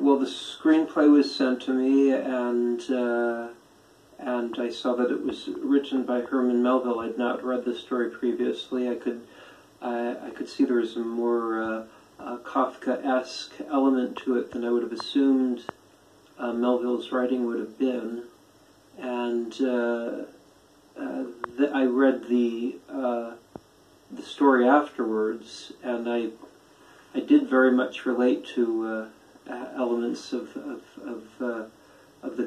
well, the screenplay was sent to me, and I saw that it was written by Herman Melville. I'd not read the story previously. I could see there was a more Kafka-esque element to it than I would have assumed Melville's writing would have been, and I read the story afterwards, and I did very much relate to elements of the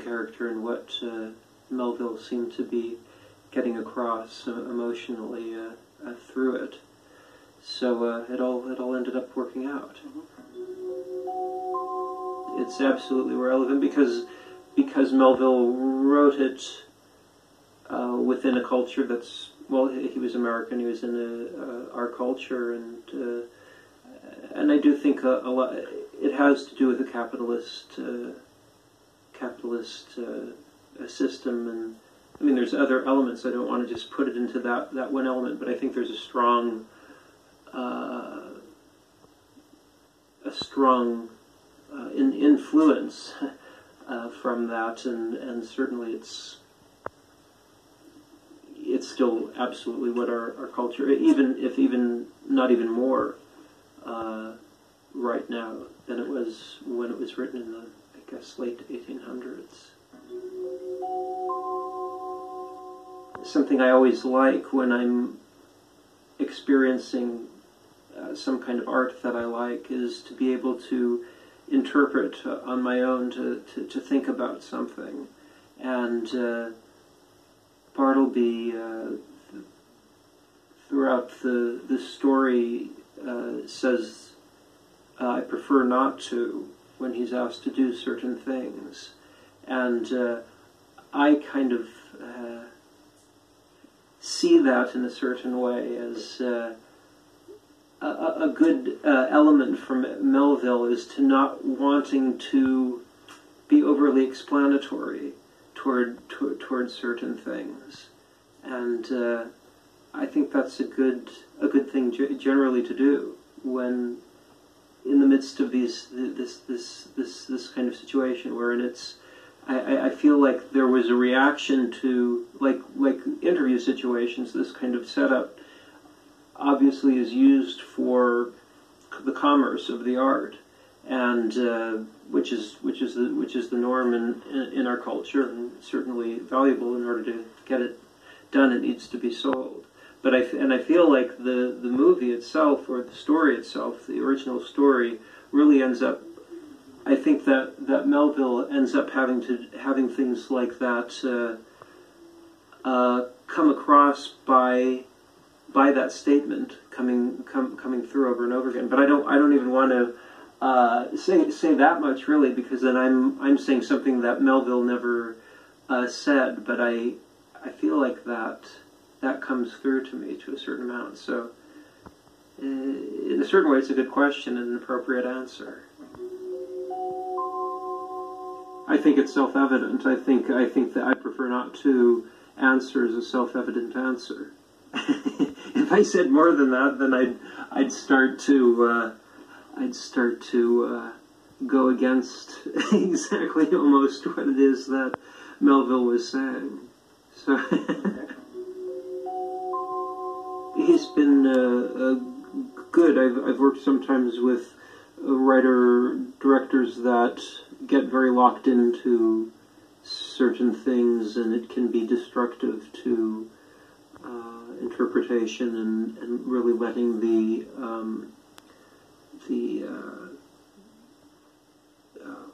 character and what Melville seemed to be getting across emotionally through it. So it all ended up working out. It's absolutely relevant because Melville wrote it within a culture that's, well, he was American. He was in our culture, and I do think a lot. It has to do with the capitalist system, and I mean, there's other elements. I don't want to just put it into that one element, but I think there's a strong influence from that, and certainly it's still absolutely what our culture, even not even more right now than it was when it was written in the, I guess, late 1800s. Something I always like when I'm experiencing some kind of art that I like is to be able to interpret on my own, to think about something. And Bartleby, throughout the story, says, I prefer not to, when he's asked to do certain things. And I kind of see that in a certain way as a good element from Melville is to not wanting to be overly explanatory toward certain things, and I think that's a good thing generally to do when in the midst of this kind of situation wherein it's. I feel like there was a reaction to like interview situations. This kind of setup obviously is used for the commerce of the art, and which is the norm in our culture, and certainly valuable. In order to get it done, it needs to be sold. But I feel like the movie itself, or the story itself, the original story, really ends up. I think that Melville ends up having things like that come across by that statement coming through over and over again. But I don't even want to say that much really, because then I'm saying something that Melville never said. But I feel like that comes through to me to a certain amount. So in a certain way, it's a good question and an appropriate answer. I think it's self-evident. I think that I prefer not to answer as a self-evident answer. If I said more than that, then I'd start to go against exactly almost what it is that Melville was saying. So he's been good. I've worked sometimes with writer-directors that get very locked into certain things, and it can be destructive to interpretation and really letting the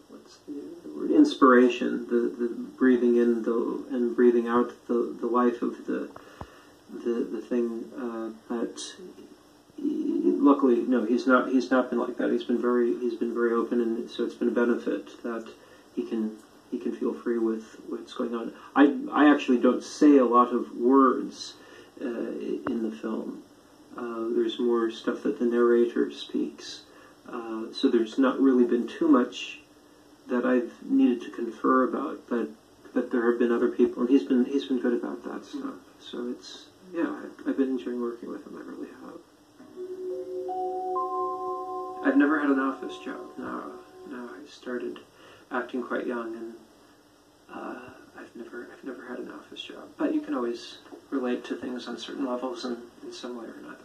what's the word, inspiration, the breathing in and breathing out the life of the thing. But luckily, no, he's not been like that. He's been very open, and so it's been a benefit that he can feel free with what's going on. I actually don't say a lot of words in the film. There's more stuff that the narrator speaks. So there's not really been too much that I've needed to confer about, but there have been other people, and he's been good about that stuff. So it's, yeah, I've been enjoying working with him. I really have. I've never had an office job. No, I started acting quite young, and I've never had an office job. But you can always relate to things on certain levels in some way or another.